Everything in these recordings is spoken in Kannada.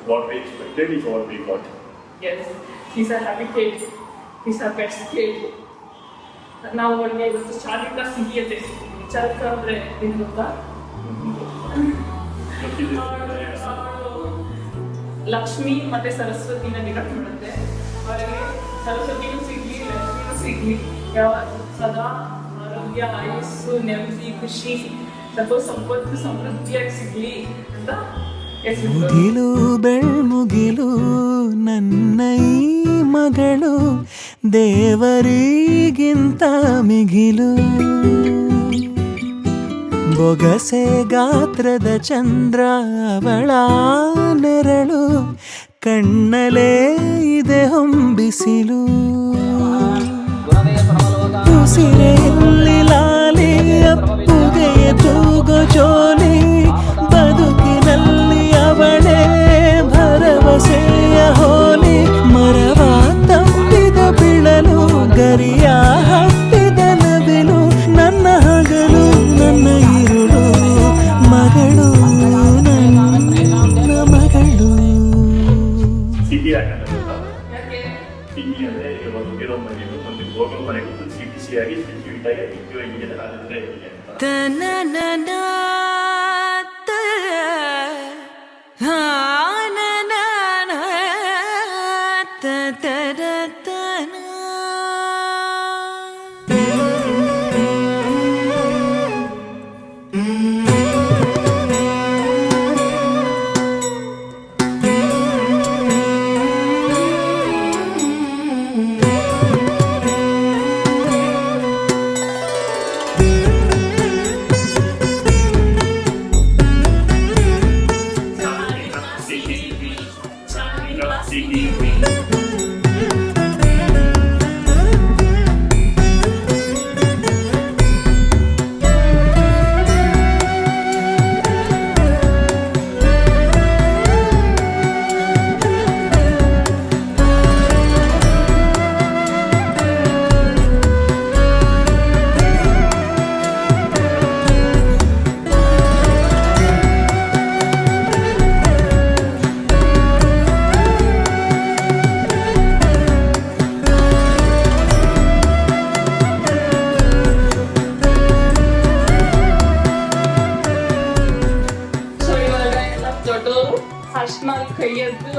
what we expected is what we got. Yes, he's a happy kid. He's a best kid. ನಾವು ಅವನಿಗೆ ಇವತ್ತು ಚಾರಿಕ ಸಿಹಿ ಅಂತ ಇರ್ತೀವಿ. ಚಾರಿಕ ಅಂದರೆ ಏನು ಗೊತ್ತಾ? ಲಕ್ಷ್ಮಿ ಮತ್ತೆ ಸರಸ್ವತಿನ ಡಿನೋಟ್ ಮಾಡುತ್ತೆ. ಅವರಿಗೆ ಸರಸ್ವತಿನೂ ಸಿಗ್ಲಿ, ಲಕ್ಷ್ಮಿನೂ ಸಿಗ್ಲಿ, ಸದಾ ಆರೋಗ್ಯ, ಆಯಸ್ಸು, ನೆಮ್ಮದಿ, ಖುಷಿ, ಸಂಪತ್ತು ಸಮೃದ್ಧಿಯಾಗಿ ಸಿಗ್ಲಿ ಅಂತ ಮುಗಿಲು ಬೆಳ್ಮುಗಿಲು ನನ್ನ ಈ ಮಗಳು ದೇವರಿಗಿಂತ ಮಿಗಿಲು. ಬೊಗಸೆ ಗಾತ್ರದ ಚಂದ್ರ ಅವಳ ನೆರಳು, ಕಣ್ಣಲೇ ಇದೆ ಹೊಂಬಿಸಿಲು. ಉಸಿರೆಯಲ್ಲಿ ಲಾಲಿ ಅಪ್ಪುಗೆಯ ತೂಗೋ ಜೋಲಿ, ಬದುಕಿನಲ್ಲಿ ಅವಳೇ ಭರವಸೆಯ ಹೋಲಿ. ಮರವ ತಪ್ಪಿದ ಬಿಳಲು, ಗರಿಯ ಹತ್ತಿದ ನವಿಲು, ನನ್ನ ಹಗಲು ನನ್ನ ಇರುಳು, ಮಗಳು ನನ್ನ ಮಗಳು. ಸಿಟಿ ಸಿಟಿ ಅಂದರೆ ಇರೋ ಮನೆಗೂ ಒಂದು ಹೋಗೋ ಮನೆಗೂ ಸಿಟಿಯಾಗಿ ಸಿಟಿಯಾಗಿ ಹಿಂಗೆ ಆದರೆ ಹೀಗೆ ಅಂತ. ಕೈ ಎದ್ದು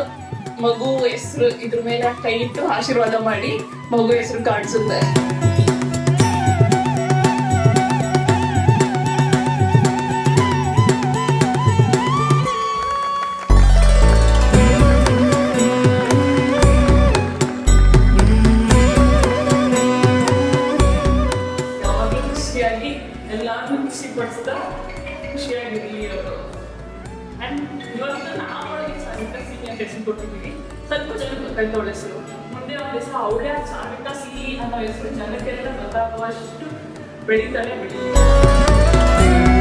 ಮಗು ಹೆಸರು ಇದ್ರ ಮೇಲೆ ಕೈ ಇಟ್ಟು ಆಶೀರ್ವಾದ ಮಾಡಿ ಮಗು ಹೆಸರು ಕಾಣಿಸುತ್ತೆ. ಯಾವಾಗಲೂ ಖುಷಿಯಾಗಿ ಎಲ್ಲಾರ್ಗೂ ಖುಷಿ ಪಡಿಸ್ತಾ ಖುಷಿಯಾಗಿರ್ಲಿ ಅವರು. ಇವತ್ತು ನಾವು ಚಾರಿಕಾ ಸಿಹಿ ಅಂತ ಹೆಸರು ಕೊಟ್ಟಿದ್ದೀವಿ. ಸ್ವಲ್ಪ ಜನಕ್ಕೆ ಗೊತ್ತಾಯ್ತು ಅವಳ ಹೆಸರು. ಮುಂದೆ ಅವಳ ಹೆಸರು ಅವಳೇ ಚಾರಿಕಾ ಸಿಹಿ ಅನ್ನೋ ಹೆಸರು ಜನಕ್ಕೆಲ್ಲ ಗೊತ್ತಾಗುವಷ್ಟು ಬೆಳೀತಾನೆ ಬೆಳೀತಾರೆ.